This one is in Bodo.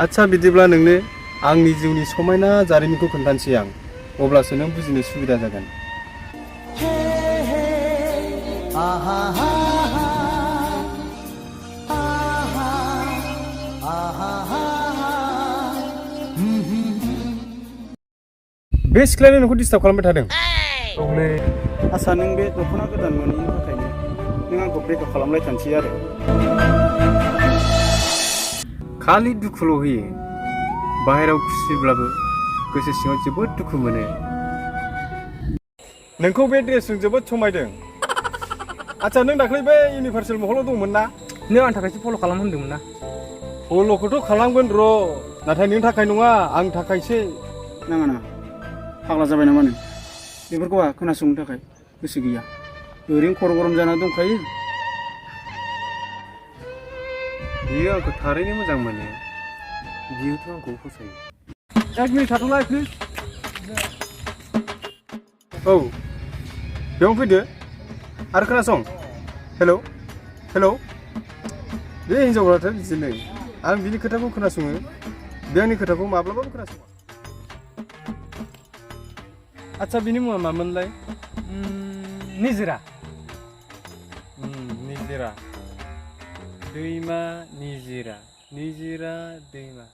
आच्छा बिदिब्ला नोंनो आंनि जिउनि समायना जारिमिनखौ खोन्थानोसै आं अब्लासो नों बुजिनो सुबिदा जागोन। बे सिख्लायानो नोंखौ डिस्टार्ब खालामबाय थादों। औलै आच्छा नों बे दख'ना गोदान मोनैनि थाखायनो नों आंखौ ब्रेकआप खालामलायथानोसै आरो खालि दुखुल' होयो बाहेरायाव खुसिब्लाबो गोसो सिङाव जोबोद दुखु मोनो। नोंखौ बे ड्रेसजों जोबोद समायदों। आच्छा नों दाख्लै बे इउनिभार्सेल महलाव दंमोन ना? नों आंनि थाखायसो फल' खालाम होनदोंमोन ना? फल'खौथ' खालामगोन र' नाथाय नोंनि थाखाय नङा आंनि थाखायसो। नाङा नाङा फाग्ला जाबाय नामा नों? बेफोरखौ आंहा खोनासंनो थाखाय गोसो गैया। ओरैनो खर' गरम जाना दंखायो। बियो आंखौ थारैनो मोजां मोनो। बियोथ' आंखौ फसायो। 1 मिनिट थाथ'लाय प्लिज। औ बेयावनो फैदो आरो खोनासं। हेलौ हेलौ बे हिनजावफ्राथ' बिदिनो आं बिनि खोथाखौ खोनासङो बे आंनि खोथाखौ माब्लाबाबो खोनासङा। आच्छा बिनि मुङा मामोनलाय? निजिरा। निजिरा दैमा निजिरा निजिरा दैमा।